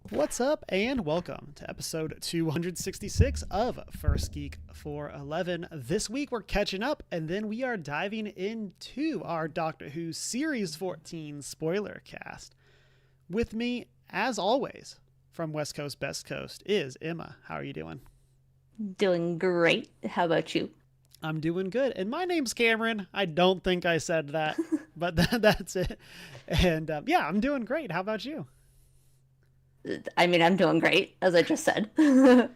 What's up, and welcome to episode 266 of First Geek 411. This week we're catching up, and then we are diving into our Doctor Who Series 14 Spoilercast. With me, as always, from West Coast, Best Coast, is Emma. How are you doing? Doing great. How about you? I'm doing good, and my name's Cameron. I don't think I said that, but that's it. And yeah, I'm doing great. How about you? I mean, I'm doing great, as I just said. Uh,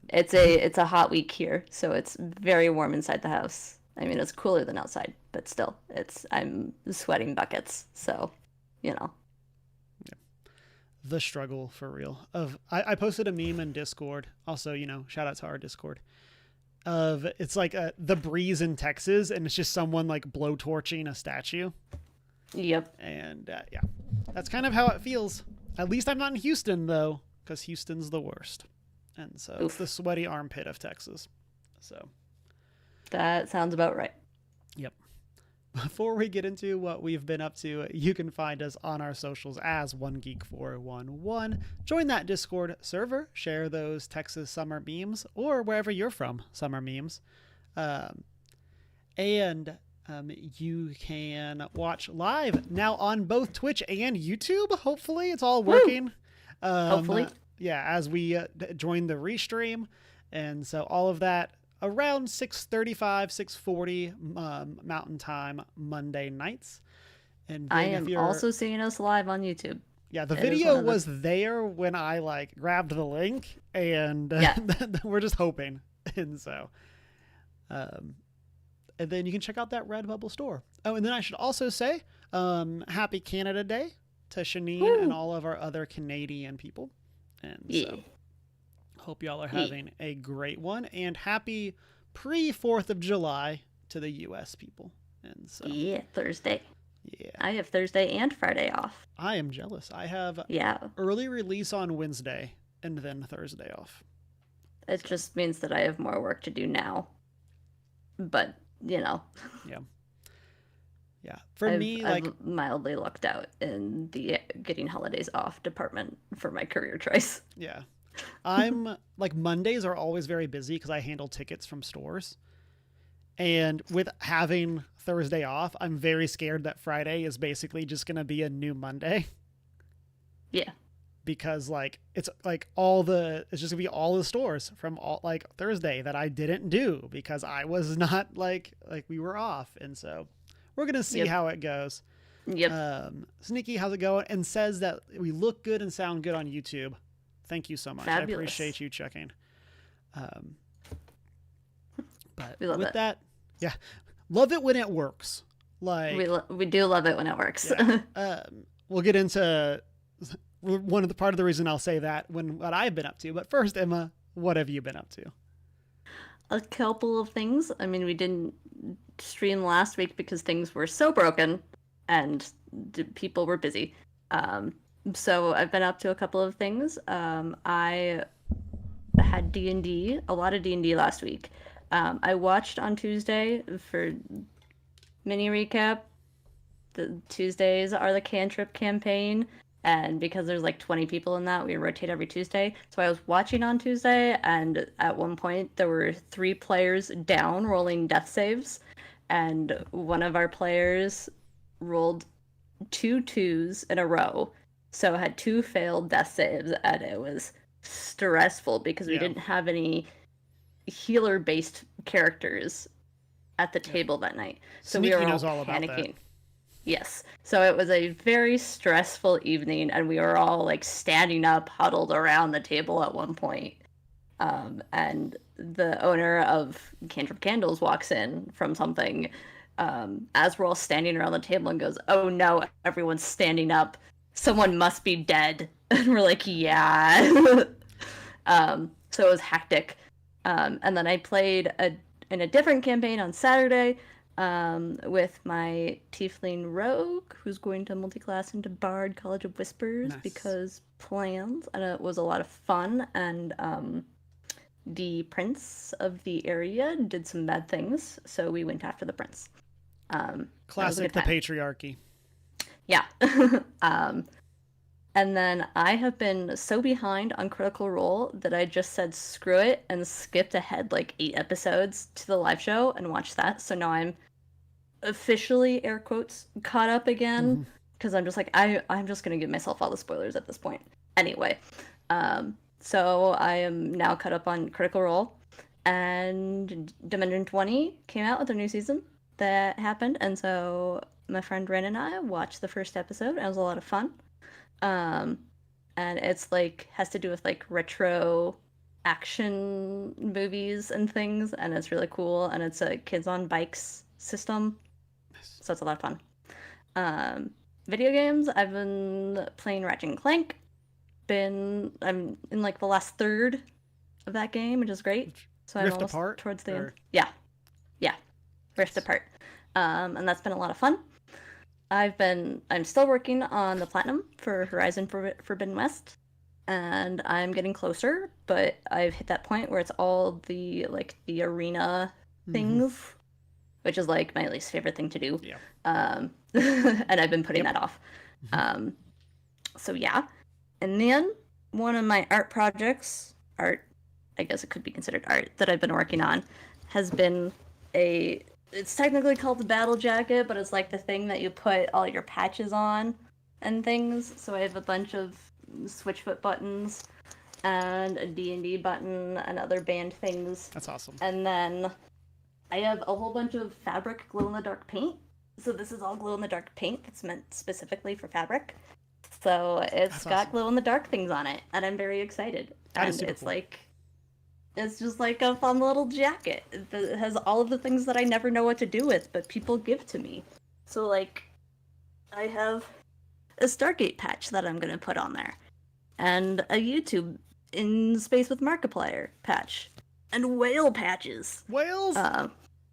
it's a hot week here, so it's very warm inside the house. I mean, it's cooler than outside, but still, I'm sweating buckets. So, you know. the struggle for real. I posted a meme in Discord. Also, shout out to our Discord. Of it's like the breeze in Texas, and it's just someone like blowtorching a statue. Yep. And yeah, that's kind of how it feels. At least I'm not in Houston though, because Houston's the worst. And so it's the sweaty armpit of Texas. So that sounds about right. Yep. Before we get into what we've been up to, you can find us on our socials as OneGeek411. Join that Discord server, share those Texas summer memes, or wherever you're from, summer memes. And you can watch live now on both Twitch and YouTube. Hopefully it's all working. Hopefully. Yeah, as we join the restream. And so all of that around 6:35, 6:40 Mountain Time Monday nights. And I am also seeing us live on YouTube. Yeah, the video was there when I grabbed the link, and yeah. We're just hoping. And so, and then you can check out that Redbubble store. Oh, and then I should also say, Happy Canada Day to Shanine and all of our other Canadian people. And so, hope y'all are having a great one, and happy pre-4th of July to the U.S. people. And so, Thursday. Yeah. I have Thursday and Friday off. I am jealous. I have early release on Wednesday and then Thursday off. It just means that I have more work to do now. But, Yeah. For me, I've mildly lucked out in the getting holidays off department for my career choice. Yeah. I'm Mondays are always very busy because I handle tickets from stores. And with having Thursday off, I'm very scared that Friday is basically just going to be a new Monday. Yeah. Because it's just going to be all the stores from Thursday that I didn't do because I was not we were off. And so we're going to see how it goes. Yep. Sneaky, how's it going? And says that we look good and sound good on YouTube. Thank you so much. Fabulous. I appreciate you checking. But we love with it. That, yeah, love it when it works. We do love it when it works. Yeah. We'll get into part of the reason I'll say that what I've been up to. But first, Emma, what have you been up to? A couple of things. I mean, we didn't stream last week because things were so broken and people were busy. So I've been up to a couple of things. I had D&D, a lot of D&D last week. I watched on Tuesday for mini recap. The Tuesdays are the cantrip campaign, and because there's 20 people in that, we rotate every Tuesday. So I was watching on Tuesday, and at one point there were 3 players down rolling death saves, and one of our players rolled 2 2s in a row. So I had 2 failed death saves, and it was stressful because we didn't have any healer-based characters at the table that night. So Sneaky we were knows all panicking. About that. Yes. So it was a very stressful evening, and we were all standing up, huddled around the table at one point. And the owner of Cantrip Candles walks in from something as we're all standing around the table and goes, "Oh no, everyone's standing up. Someone must be dead." And we're like, "Yeah." So it was hectic. And then I played in a different campaign on Saturday with my Tiefling Rogue, who's going to multiclass into Bard College of Whispers because plans, and it was a lot of fun. And the prince of the area did some bad things, so we went after the prince. Classic the patriarchy. Yeah. And then I have been so behind on Critical Role that I just said screw it and skipped ahead like 8 episodes to the live show and watched that. So now I'm officially, air quotes, caught up again Mm-hmm. because I'm just like I'm just gonna give myself all the spoilers at this point. Anyway, so I am now caught up on Critical Role, and Dimension 20 came out with a new season that happened, and so my friend Ren and I watched the first episode, and it was a lot of fun. Um, and it's like has to do with like retro action movies and things, and it's really cool, and it's a kids on bikes system, so it's a lot of fun. Um, Video games, I've been playing Ratchet and Clank. I'm in like the last third of that game, which is great. So I'm Rift almost Apart? towards the end. Or... Yeah, Rift Apart. And that's been a lot of fun. I'm still working on the platinum for Horizon Forbidden West, and I'm getting closer, but I've hit that point where it's all the arena things, which is like my least favorite thing to do. Yeah. And I've been putting that off. So yeah. And then one of my art, I guess it could be considered art, that I've been working on has been it's technically called the battle jacket, but it's like the thing that you put all your patches on and things. So I have a bunch of Switchfoot buttons and a D&D button and other band things. That's awesome. And then I have a whole bunch of fabric glow-in-the-dark paint. So this is all glow-in-the-dark paint that's meant specifically for fabric. So it's got glow-in-the-dark things on it, and I'm very excited. That is super it's cool. like it's just like a fun little jacket that has all of the things that I never know what to do with, but people give to me. So like, I have a Stargate patch that I'm gonna put on there, and a YouTube in Space with Markiplier patch, and whale patches. Whales?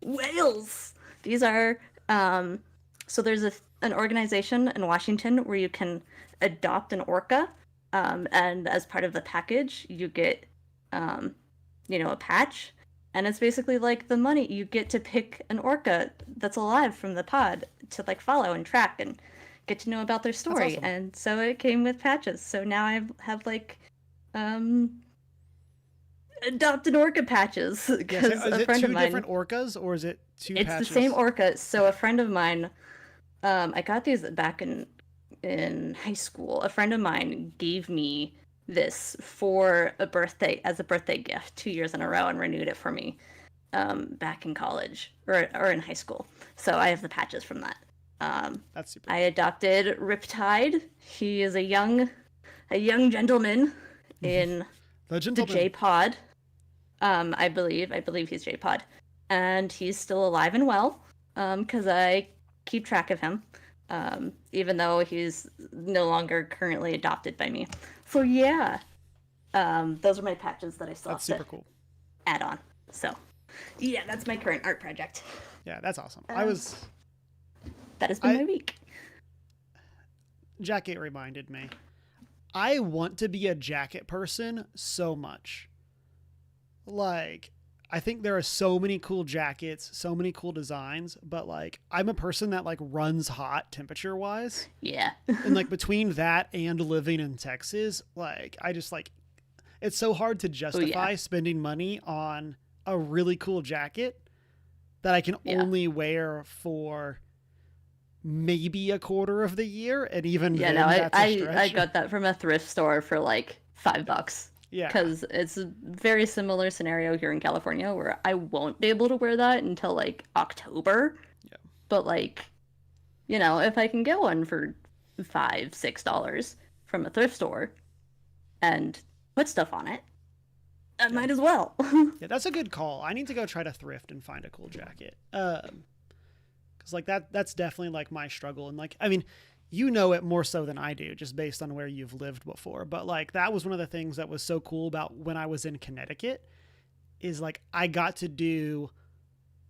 Whales! These are, so there's an organization in Washington where you can adopt an orca, and as part of the package, you get, a patch, and it's basically like the money. You get to pick an orca that's alive from the pod to like follow and track and get to know about their story. Awesome. And so it came with patches. So now I have like, adopted orca patches because a friend of mine. Is it two different orcas, or is it two patches? It's the same orca. So a friend of mine, I got these back in high school. A friend of mine gave me this for a birthday gift 2 years in a row, and renewed it for me back in college or in high school. So I have the patches from that. That's super. I adopted Riptide. He is a young gentleman in the J-Pod. I believe he's J-Pod, and he's still alive and well, because I keep track of him, even though he's no longer currently adopted by me. So yeah, those are my patches that I still That's have super to cool. add on. So yeah, that's my current art project. Yeah, that's awesome. That has been my week. Jacket reminded me. I want to be a jacket person so much. Like, I think there are so many cool jackets, so many cool designs, but like, I'm a person that like runs hot temperature wise. Yeah. And like between that and living in Texas, like, I just like, it's so hard to justify spending money on a really cool jacket that I can only wear for maybe a quarter of the year, and even then, that's a stretch. I got that from a thrift store for like $5. Yeah, because it's a very similar scenario here in California where I won't be able to wear that until like October. Yeah, but like, if I can get one for $5-6 from a thrift store and put stuff on it, I might as well. Yeah, that's a good call. I need to go try to thrift and find a cool jacket. Because like that's definitely like my struggle. And like, I mean, you know it more so than I do, just based on where you've lived before. But like, that was one of the things that was so cool about when I was in Connecticut, is like, I got to do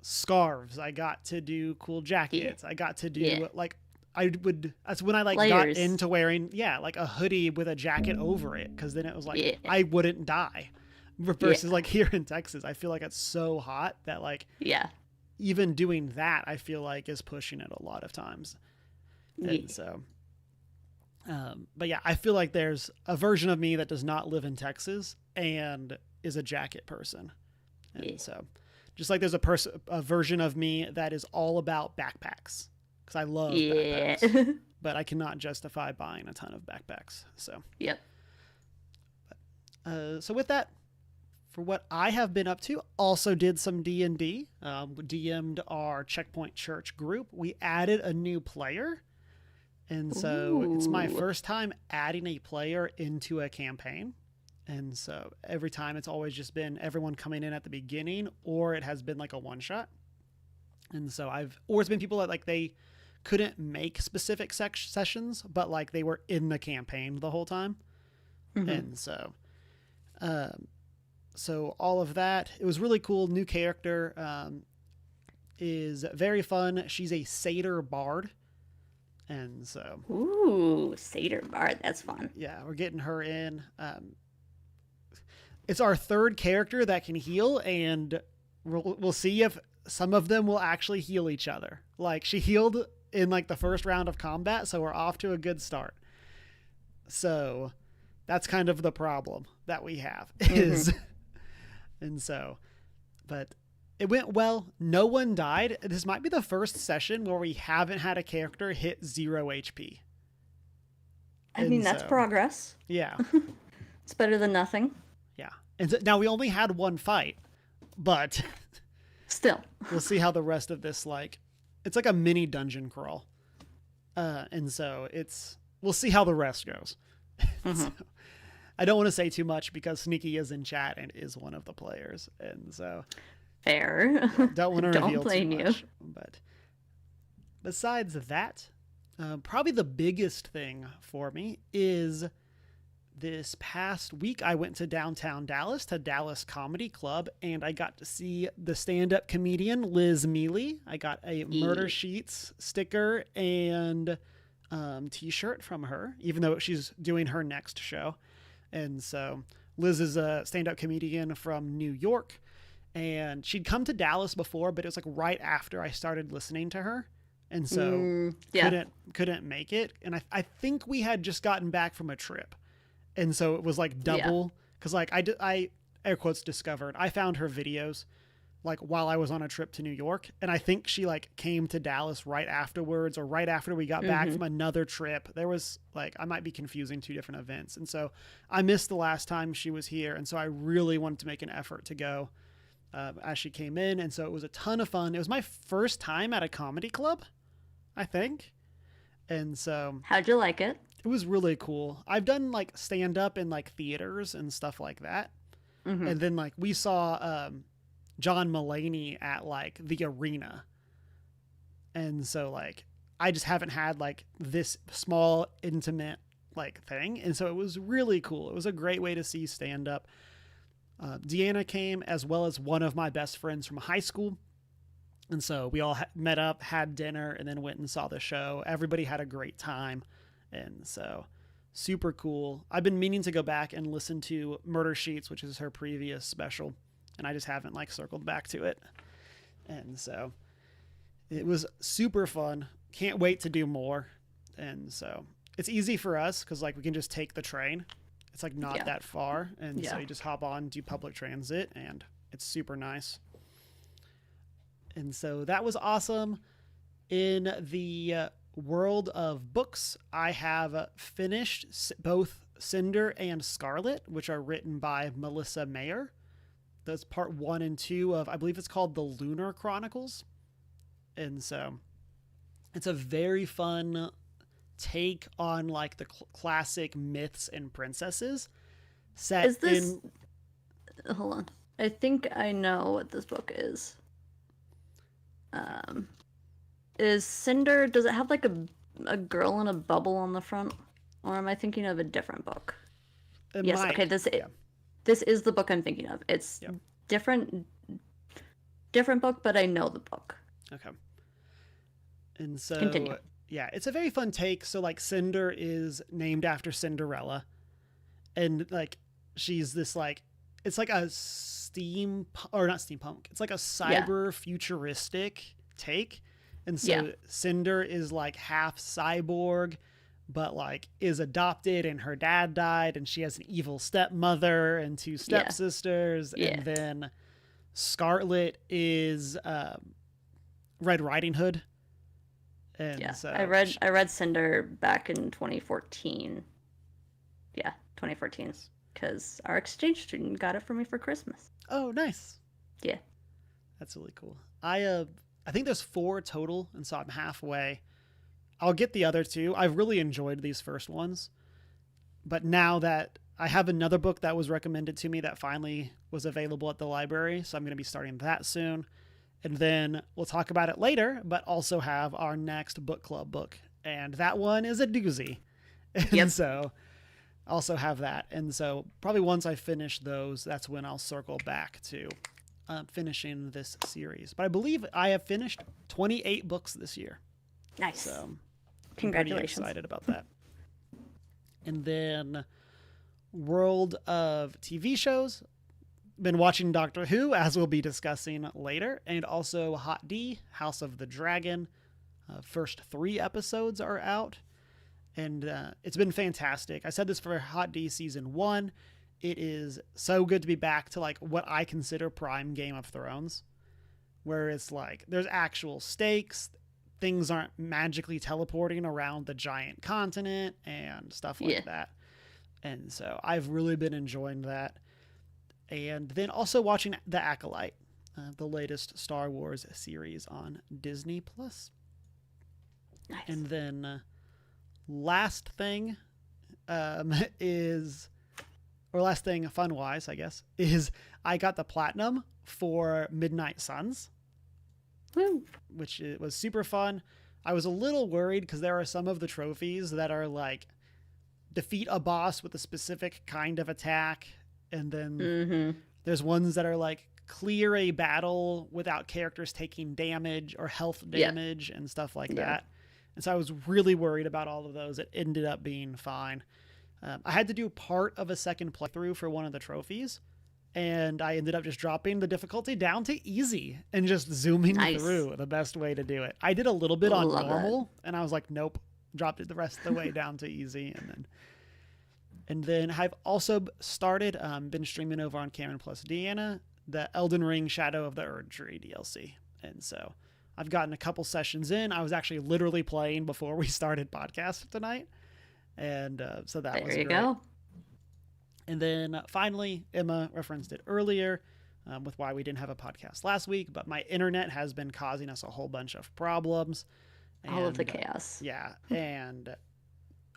scarves. I got to do cool jackets. I got to do like, that's when I like layers. Got into wearing, like a hoodie with a jacket over it. Cause then it was like, I wouldn't die. Versus like here in Texas, I feel like it's so hot that like, even doing that, I feel like is pushing it a lot of times. And so But yeah, I feel like there's a version of me that does not live in Texas and is a jacket person. And Yeah. so just like there's a version of me that is all about backpacks because I love Yeah. backpacks, but I cannot justify buying a ton of backpacks. So, Yep. so with that, for what I have been up to, also did some D&D. DM'd our Checkpoint Church group. We added a new player. And so it's my Ooh. first time adding a player into a campaign. And so every time it's always just been everyone coming in at the beginning, or it has been like a one shot. And so or it's been people that like they couldn't make specific sessions, but like they were in the campaign the whole time. Mm-hmm. And so, so all of that, it was really cool. New character, is very fun. She's a satyr bard. And so, Ooh, satyr bard. That's fun. yeah, we're getting her in. It's our third character that can heal, and we'll see if some of them will actually heal each other. Like she healed in like the first round of combat, so we're off to a good start. So that's kind of the problem that we have is, and so, but it went well. No one died. This might be the first session where we haven't had a character hit 0 HP. I mean, that's progress. Yeah. It's better than nothing. Yeah. And so, now we only had one fight, but still, we'll see how the rest of this it's like a mini dungeon crawl. And so we'll see how the rest goes. So, I don't want to say too much because Sneaky is in chat and is one of the players. And so fair. Don't want to reveal blame too much. But besides that, probably the biggest thing for me is this past week I went to downtown Dallas to Dallas Comedy Club, and I got to see the stand-up comedian Liz Mealy. I got a Murder Sheets sticker and t-shirt from her, even though she's doing her next show. And so Liz is a stand-up comedian from New York, and she'd come to Dallas before, but it was like right after I started listening to her. And so couldn't make it. And I think we had just gotten back from a trip. And so it was like double, because like I air quotes discovered, I found her videos like while I was on a trip to New York. And I think she like came to Dallas right afterwards or right after we got back from another trip. There was like, I might be confusing two different events. And so I missed the last time she was here. And so I really wanted to make an effort to go as she came in. And so it was a ton of fun. It was my first time at a comedy club, I think. And so how'd you like it? It was really cool. I've done like stand up in like theaters and stuff like that. And then like we saw John Mulaney at like the Arena. And so like I just haven't had like this small intimate like thing. And so it was really cool. It was a great way to see stand up. Deanna came as well as one of my best friends from high school. And so we all met up, had dinner, and then went and saw the show. Everybody had a great time. And so super cool. I've been meaning to go back and listen to Murder Sheets, which is her previous special. And I just haven't like circled back to it. And so it was super fun. Can't wait to do more. And so it's easy for us because like we can just take the train. It's like not that far. And so you just hop on, do public transit, and it's super nice. And so that was awesome. In the world of books, I have finished both Cinder and Scarlet, which are written by Melissa Mayer. That's part 1 and 2 of, I believe it's called The Lunar Chronicles. And so it's a very fun take on like the classic myths and princesses set is this in... Hold on. I think I know what this book is. Is Cinder, does it have like a girl in a bubble on the front? Or am I thinking of a different book? Okay, this is the book I'm thinking of. It's different book, but I know the book. Okay. And so continue. Yeah, it's a very fun take. So like Cinder is named after Cinderella. And like she's this like, it's like a not steampunk. It's like a cyber futuristic take. And so Cinder is like half cyborg, but like is adopted, and her dad died, and she has an evil stepmother and two stepsisters. Yeah. And then Scarlet is Red Riding Hood. And so I read Cinder back in 2014. Yeah, 2014, because our exchange student got it for me for Christmas. Oh, nice. Yeah, that's really cool. I think there's 4 total, and so I'm halfway. I'll get the other 2. I've really enjoyed these first ones, but now that I have another book that was recommended to me that finally was available at the library, so I'm going to be starting that soon. And then we'll talk about it later, but also have our next book club book. And that one is a doozy. And so also have that. And so probably once I finish those, that's when I'll circle back to finishing this series. But I believe I have finished 28 books this year. Nice. So congratulations. I'm pretty excited about that. And then world of TV shows. Been watching Doctor Who, as we'll be discussing later, and also Hot D, House of the Dragon. First 3 episodes are out, and it's been fantastic. I said this for Hot D season 1. It is so good to be back to like what I consider prime Game of Thrones, where it's like there's actual stakes. Things aren't magically teleporting around the giant continent and stuff like that. And so I've really been enjoying that. And then also watching The Acolyte, the latest Star Wars series on Disney+. Nice. And then last thing last thing fun-wise, I guess, is I got the Platinum for Midnight Suns. Woo. Which it was super fun. I was a little worried because there are some of the trophies that are like defeat a boss with a specific kind of attack. And then there's ones that are like clear a battle without characters taking damage or health damage and stuff like that. And so I was really worried about all of those. It ended up being fine. I had to do part of a second playthrough for one of the trophies, and I ended up just dropping the difficulty down to easy and just zooming through the best way to do it. I did a little bit on normal, and I was like, nope, dropped it the rest of the way down to easy. And then I've also started, been streaming over on Cameron Plus Deanna, the Elden Ring Shadow of the Erd Tree DLC. And so I've gotten a couple sessions in. I was actually literally playing before we started podcast tonight. And so that was great. There you go. And then finally, Emma referenced it earlier with why we didn't have a podcast last week, but my internet has been causing us a whole bunch of problems. All of the chaos. Yeah. And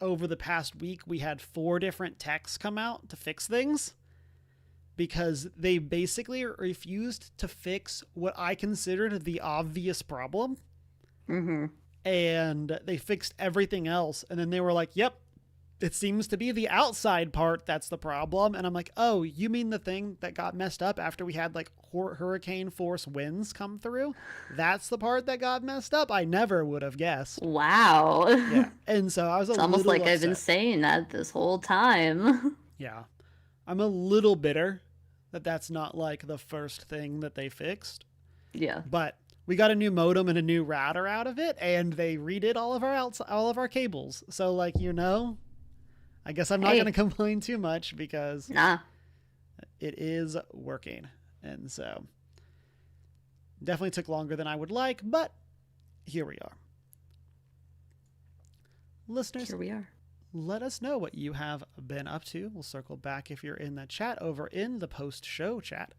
over the past week, we had 4 different techs come out to fix things because they basically refused to fix what I considered the obvious problem. And they fixed everything else. And then they were like, yep, it seems to be the outside part that's the problem. And I'm like, oh, you mean the thing that got messed up after we had like hurricane force winds come through? That's the part that got messed up? I never would have guessed. Wow. Yeah. And so I was it's almost like upset. I've been saying that this whole time. Yeah. I'm a little bitter that that's not like the first thing that they fixed. Yeah. But we got a new modem and a new router out of it, and they redid all of our cables. So like, I guess I'm not going to complain too much because it is working. And so definitely took longer than I would like, but here we are. Listeners, here we are. Let us know what you have been up to. We'll circle back if you're in the chat over in the post-show chat,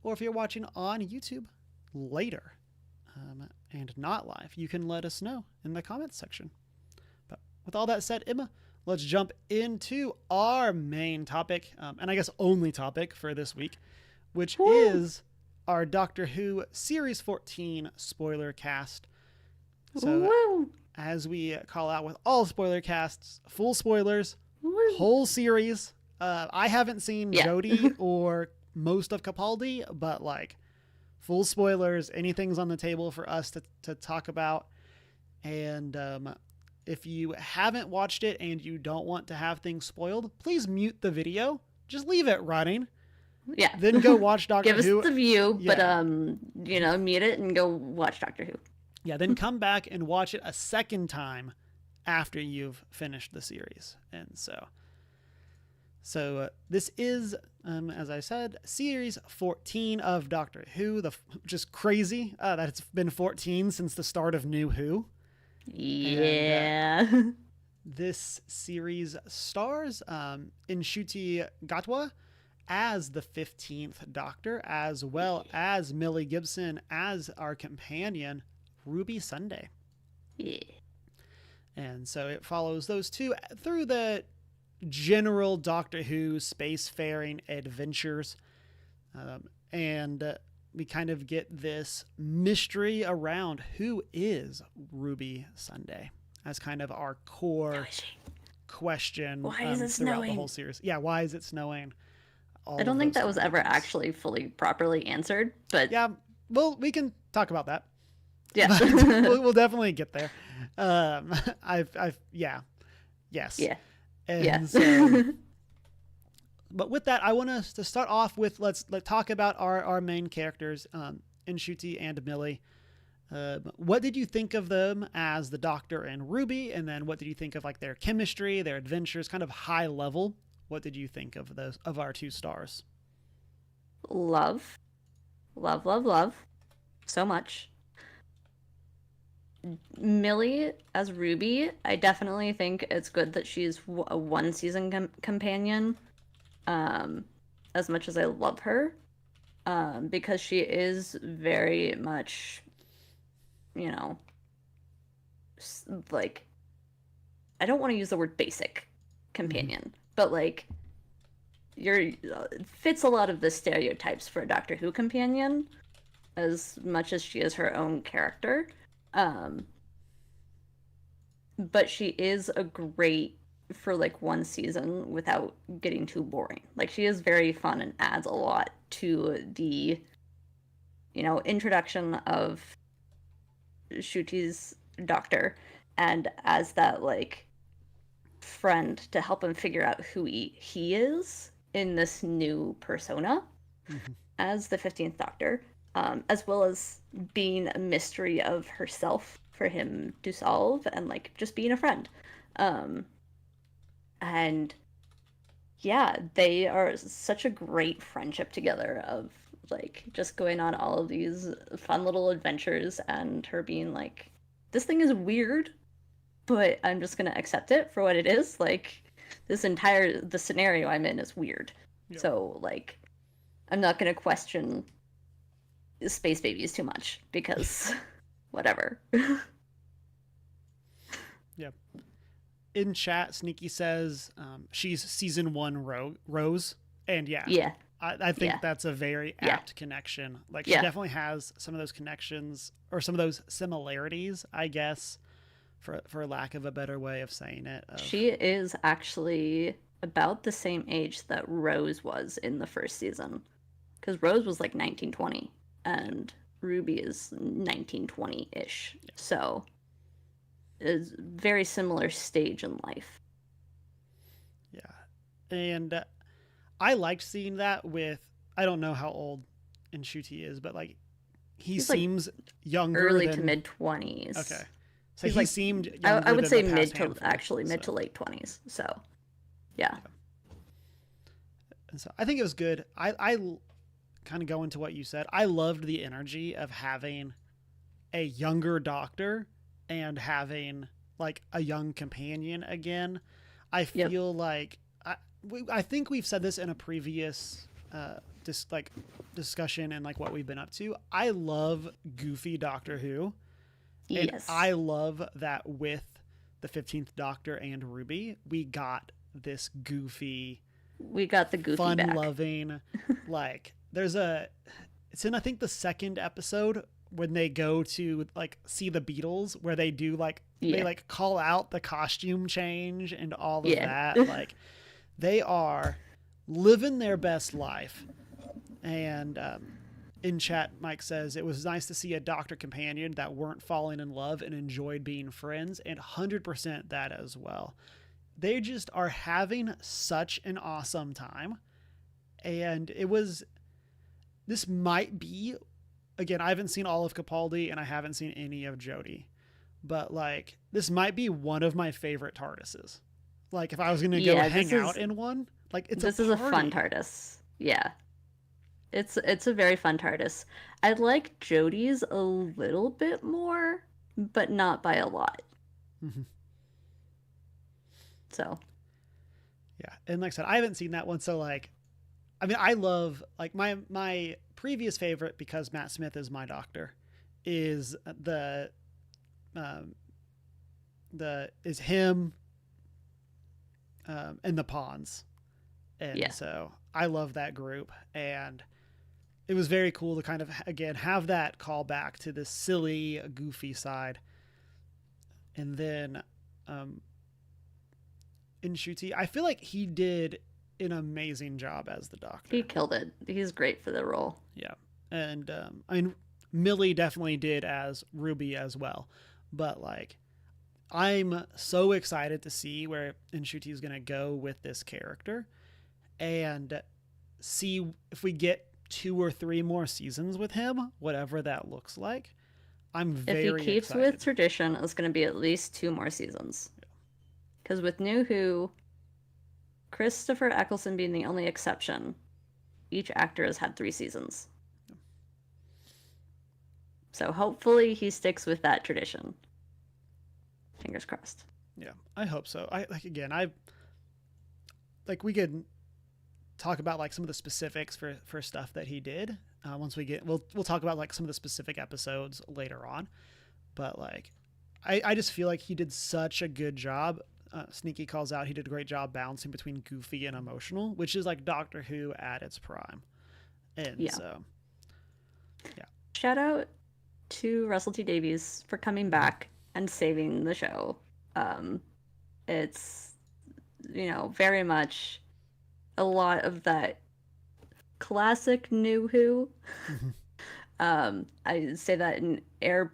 or if you're watching on YouTube later and not live, you can let us know in the comments section. But with all that said, Emma, let's jump into our main topic, and I guess only topic for this week, which is our Doctor Who Series 14 spoiler cast. So, as we call out with all spoiler casts, full spoilers, whole series. I haven't seen Jodie or most of Capaldi, but like full spoilers, anything's on the table for us to talk about. And if you haven't watched it and you don't want to have things spoiled, please mute the video. Just leave it running. Yeah. Then go watch Doctor Who. Give us the view, but mute it and go watch Doctor Who. Yeah, then come back and watch it a second time after you've finished the series. And so this is, as I said, series 14 of Doctor Who, which is crazy that it's been 14 since the start of New Who. Yeah. And, this series stars Ncuti Gatwa as the 15th Doctor, as well as Millie Gibson as our companion, Ruby Sunday. Yeah. And so it follows those two through the general Doctor Who spacefaring adventures. And we kind of get this mystery around who is Ruby Sunday as kind of our core question. Why is it throughout snowing? the whole series. Yeah, why is it snowing? I don't think that was ever actually fully properly answered, but yeah, well, we can talk about that. yeah, we'll definitely get there. Yes. Yeah. And Yeah. so, but with that, I want us to start off with let's talk about our main characters, Ncuti and Millie. What did you think of them as the Doctor and Ruby, and then what did you think of like their chemistry, their adventures, kind of high level? What did you think of those of our two stars? Love so much. Millie as Ruby, I definitely think it's good that she's a one season companion. As much as I love her, because she is very much, you know, like, I don't want to use the word basic companion, but like, fits a lot of the stereotypes for a Doctor Who companion, as much as she is her own character. But she is a great for like one season without getting too boring. Like, she is very fun and adds a lot to the, introduction of Ncuti's Doctor, and as that like friend to help him figure out who he is in this new persona as the 15th Doctor, as well as being a mystery of herself for him to solve, and like just being a friend. And yeah, they are such a great friendship together of like just going on all of these fun little adventures, and her being like, this thing is weird, but I'm just gonna accept it for what it is. Like, the scenario I'm in is weird. Yep. So like, I'm not gonna question space babies too much because whatever. Yep. In chat, Sneaky says she's season 1 Rose, and yeah, I think that's a very apt connection. Like, she definitely has some of those connections or some of those similarities, I guess, for lack of a better way of saying it. She is actually about the same age that Rose was in the first season, because Rose was like 1920 and Ruby is 1920-ish. Yeah. So it's a very similar stage in life. Yeah. And I liked seeing that with, I don't know how old Ncuti is, but like he's seems like younger, early to mid 20s. Okay, so he seemed younger. I would say mid to handful, late 20s. So yeah. And so I think it was good. I kind of go into what you said. I loved the energy of having a younger Doctor and having like a young companion again. I feel like I think we've said this in a previous discussion and like what we've been up to. I love goofy Doctor Who. Yes. And I love that with the 15th Doctor and Ruby, we got this goofy, we got the goofy fun-loving, like it's in I think the second episode when they go to like see the Beatles, where they do like they like call out the costume change and all of that. Like, they are living their best life. And in chat, Mike says it was nice to see a Doctor companion that weren't falling in love and enjoyed being friends, and 100% that as well. They just are having such an awesome time. And this might be, again, I haven't seen all of Capaldi and I haven't seen any of Jodie, but like this might be one of my favorite TARDISes. Like if I was gonna go Yeah, hang out in one, like it's this a is a fun party. TARDIS. Yeah. It's a very fun TARDIS. I like Jodie's a little bit more, but not by a lot. Mhm. So, Yeah, and like I said, I haven't seen that one, so like, I mean, I love like my previous favorite because Matt Smith is my doctor, is um, the is him and the Pawns, and yeah. so I love that group, and it was very cool to kind of again have that call back to this silly, goofy side, and then um, in Shuti, I feel like he did an amazing job as the He Doctor. killed it. He's great for the role. Yeah, and I mean, Millie definitely did as Ruby as well, but like I'm so excited to see where Inshuti is going to go with this character and see if we get 2 or 3 more seasons with him, whatever that looks like. I'm If he very keeps with excited. tradition, it's going to be at least 2 more seasons. Because with New Who, Christopher Eccleston being the only exception, each actor has had 3 seasons. So hopefully he sticks with that tradition. Fingers crossed. Yeah, I hope so. I like again, I like we could talk about like some of the specifics for stuff that he did. Once we get, we'll talk about like some of the specific episodes later on. But like, I just feel like he did such a good job. Sneaky calls out he did a great job balancing between goofy and emotional, which is like Doctor Who at its prime. And Yeah. so, yeah. Shout out to Russell T Davies for coming back and saving the show. It's, very much a lot of that classic New Who. I say that in air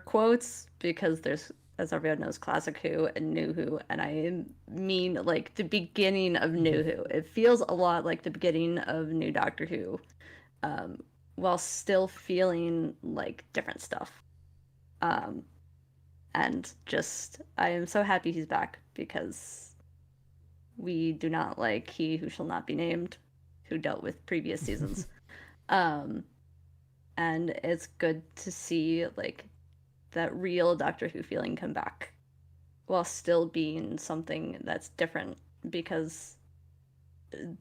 quotes because there's, as everyone knows, classic Who and New Who, and I mean like the beginning of New Who. It feels a lot like the beginning of New Doctor Who, while still feeling like different stuff. And just I am so happy he's back because we do not like He Who Shall Not Be Named, who dealt with previous seasons. um, and it's good to see like that real Doctor Who feeling come back while still being something that's different because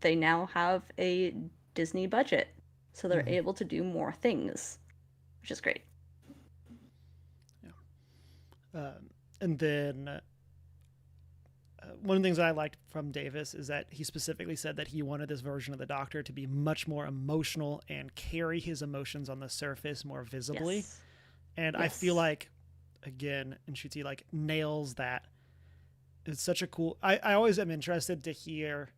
they now have a Disney budget, so they're able to do more things, which is great. Yeah. And then one of the things that I liked from Davis is that he specifically said that he wanted this version of the Doctor to be much more emotional and carry his emotions on the surface more visibly. Yes. And I feel like, again, Nshuti like nails that. It's such a cool. I always am interested to hear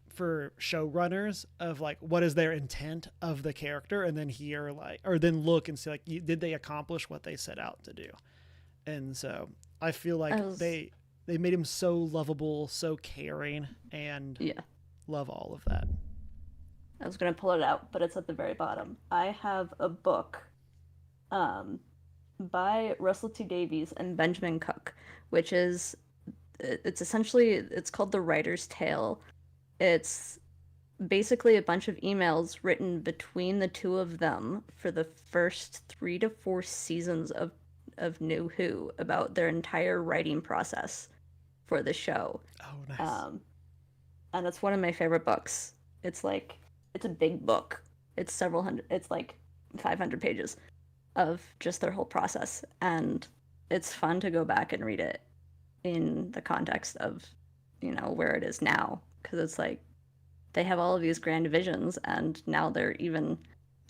for showrunners of like what is their intent of the character, and then hear like or then look and see like did they accomplish what they set out to do. And so I feel like they made him so lovable, so caring, and love all of that. I was going to pull it out, but it's at the very bottom. I have a book by Russell T Davies and Benjamin Cook, which is it's essentially it's called The Writer's Tale. It's basically a bunch of emails written between the two of them for the first 3 to 4 seasons of New Who about their entire writing process for the show. Oh, nice. And it's one of my favorite books. It's a big book. It's several hundred. It's like 500 pages of just their whole process, and it's fun to go back and read it in the context of where it is now, because it's like they have all of these grand visions, and now they're even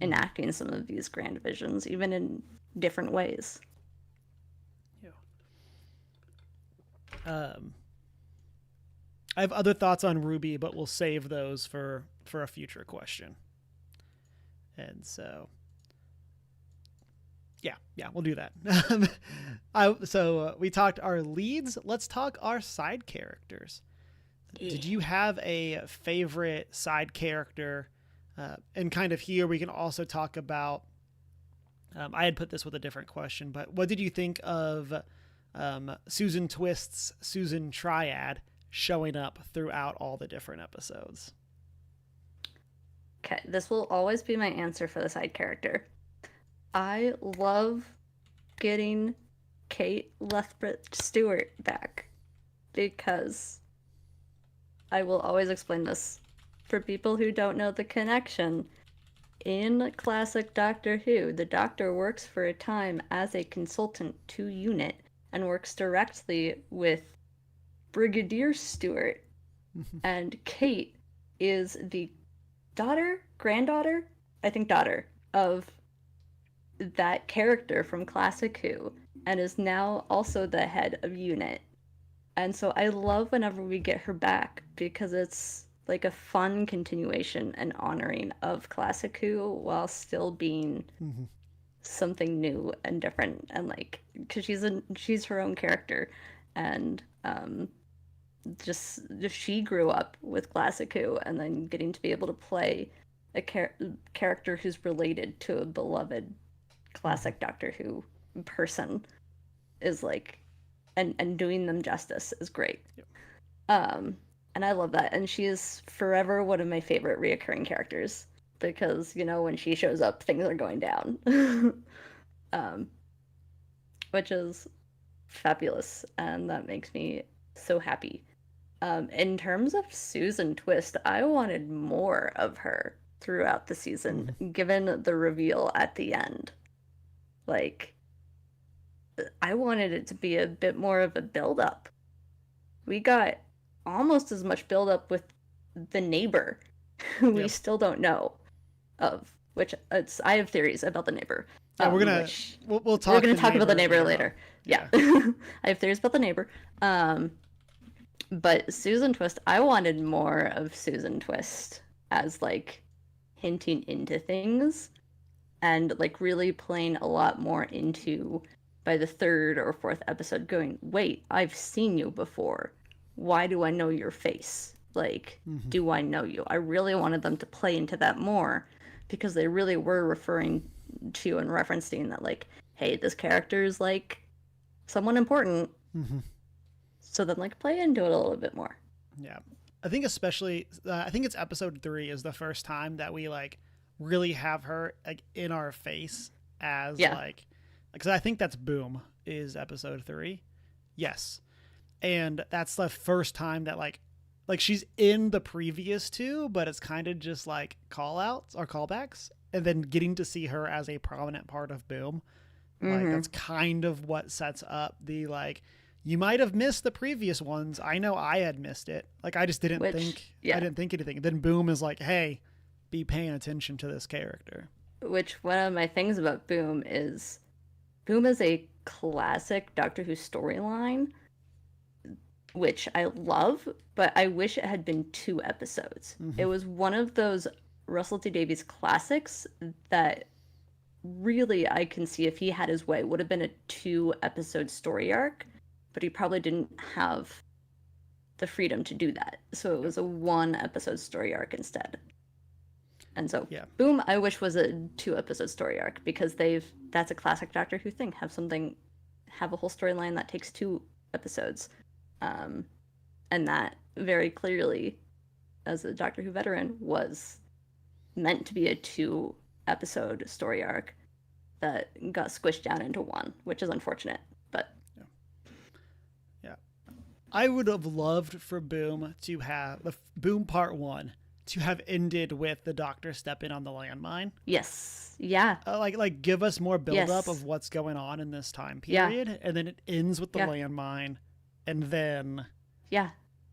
enacting some of these grand visions, even in different ways. Yeah. I have other thoughts on Ruby, but we'll save those for a future question. And so, yeah, we'll do that. So we talked our leads. Let's talk our side characters. Yeah. Did you have a favorite side character? And kind of here we can also talk about I had put this with a different question, but what did you think of Susan Twist's Susan Triad showing up throughout all the different episodes? Okay, this will always be my answer for the side character. I love getting Kate Lethbridge Stewart back because I will always explain this for people who don't know the connection. In classic Doctor Who, the Doctor works for a time as a consultant to UNIT and works directly with Brigadier Stewart. And Kate is the granddaughter, I think daughter, of that character from Classic Who, and is now also the head of UNIT. And so I love whenever we get her back because it's like a fun continuation and honoring of Classic Who while still being something new and different, and like because she's her own character, and just she grew up with Classic Who, and then getting to be able to play a character who's related to a beloved classic Doctor Who person is like, and doing them justice is great. Yep. And I love that, and she is forever one of my favorite reoccurring characters because when she shows up, things are going down, which is fabulous, and that makes me so happy. In terms of Susan Twist, I wanted more of her throughout the season, given the reveal at the end. Like, I wanted it to be a bit more of a build-up. We got almost as much build-up with the neighbor, who we still don't know of. Which I have theories about the neighbor. Yeah, we'll talk. We're gonna talk about the neighbor later. Yeah. I have theories about the neighbor. But Susan Twist, I wanted more of Susan Twist as like hinting into things and like really playing a lot more into, by the third or fourth episode, going, wait, I've seen you before. Why do I know your face? Like, do I know you? I really wanted them to play into that more because they really were referring to and referencing that, like, hey, this character is like someone important. So then, like, play into it a little bit more. Yeah. I think especially, I think it's episode 3 is the first time that we, like, really have her, like, in our face as, like, because I think that's Boom is episode 3. Yes. And that's the first time that, like she's in the previous 2, but it's kind of just, like, call-outs or callbacks. And then getting to see her as a prominent part of Boom, like, that's kind of what sets up the, like, you might have missed the previous ones. I know I had missed it. Like, I just didn't think anything. Then Boom is like, hey, be paying attention to this character. Which, one of my things about Boom is a classic Doctor Who storyline, which I love, but I wish it had been 2 episodes. It was one of those Russell T Davies classics that really, I can see if he had his way, would have been a 2-episode story arc, but he probably didn't have the freedom to do that. So it was a 1-episode story arc instead. And so Boom, I wish was a 2-episode story arc because that's a classic Doctor Who thing. Have a whole storyline that takes 2 episodes. And that very clearly, as a Doctor Who veteran, was meant to be a 2-episode story arc that got squished down into 1, which is unfortunate. But I would have loved for Boom to have the Boom Part 1 to have ended with the Doctor stepping on the landmine. Yes. Yeah. Like give us more buildup of what's going on in this time period, and then it ends with the landmine, and then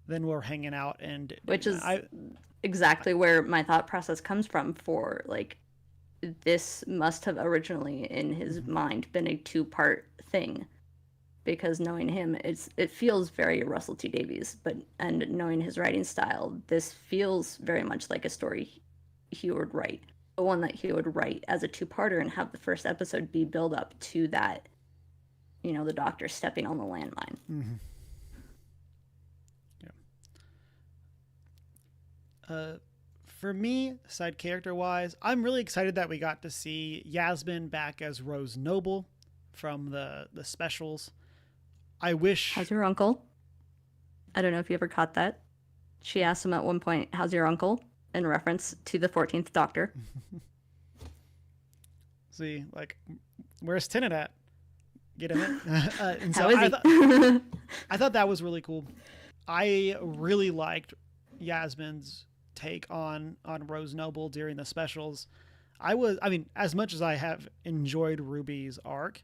we're hanging out, and which is exactly where my thought process comes from. For like, this must have originally in his mind been a 2-part thing. Because knowing him, it feels very Russell T Davies, and knowing his writing style, this feels very much like a story he would write. The one that he would write as a 2-parter and have the first episode be build up to that, the Doctor stepping on the landmine. for me, side character wise, I'm really excited that we got to see Yasmin back as Rose Noble from the specials. I wish. How's your uncle? I don't know if you ever caught that. She asked him at one point, "How's your uncle?" in reference to the 14th Doctor. See, like, where's Tennant at? Get him it. And so How is he? I thought that was really cool. I really liked Yasmin's take on Rose Noble during the specials. I mean, as much as I have enjoyed Ruby's arc,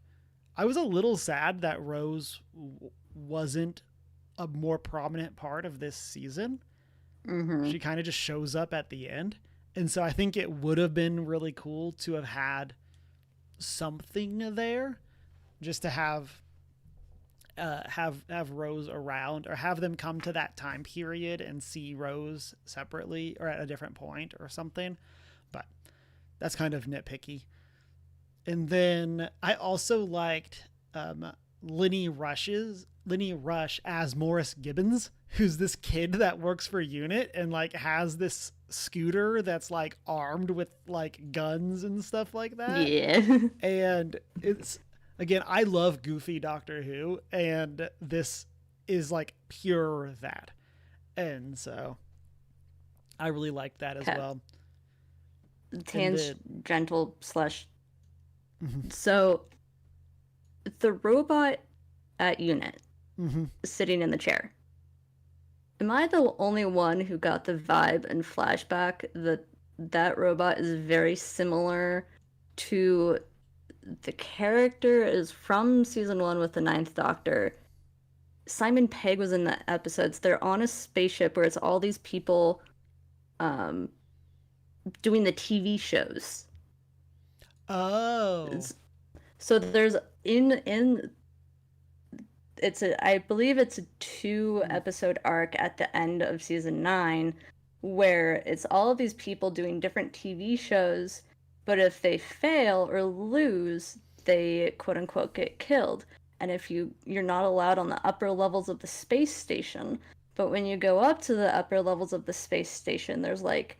I was a little sad that Rose wasn't a more prominent part of this season. Mm-hmm. She kind of just shows up at the end. And so I think it would have been really cool to have had something there, just to have Rose around, or have them come to that time period and see Rose separately or at a different point or something. But that's kind of nitpicky. And then I also liked Lenny Rush as Morris Gibbons, who's this kid that works for UNIT and like has this scooter that's like armed with like guns and stuff like that. Yeah. And it's, again, I love goofy Doctor Who, and this is like pure that. And so I really liked that as well. Tangential slash. So the robot at UNIT sitting in the chair. Am I the only one who got the vibe and flashback that that robot is very similar to the character is from season 1 with the Ninth Doctor? Simon Pegg was in the episodes. They're on a spaceship where it's all these people doing the TV shows. Oh. So there's I believe it's a 2-episode arc at the end of season 9 where it's all of these people doing different TV shows, but if they fail or lose, they quote unquote get killed. And if you're not allowed on the upper levels of the space station, but when you go up to the upper levels of the space station, there's like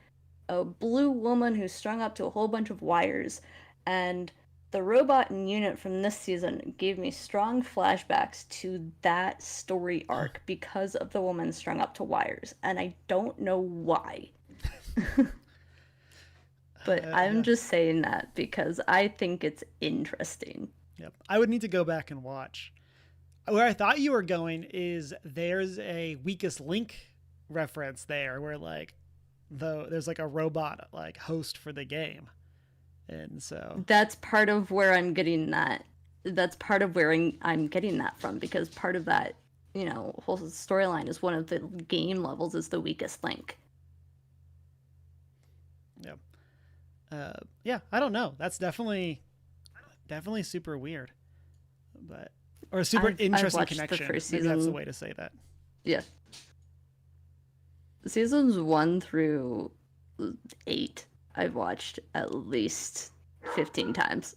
a blue woman who's strung up to a whole bunch of wires, and the robot in UNIT from this season gave me strong flashbacks to that story arc because of the woman strung up to wires, and I don't know why. But I'm just saying that because I think it's interesting. Yep. I would need to go back and watch. Where I thought you were going is there's a weakest link reference there where like there's like a robot like host for the game. And so that's part of where I'm getting that. That's part of where I'm getting that from, because part of that, whole storyline is one of the game levels is the weakest link. Yeah. Yeah, I don't know. That's definitely super weird, or a super interesting connection. Maybe that's the way to say that. Yeah. Seasons 1 through 8. I've watched at least 15 times.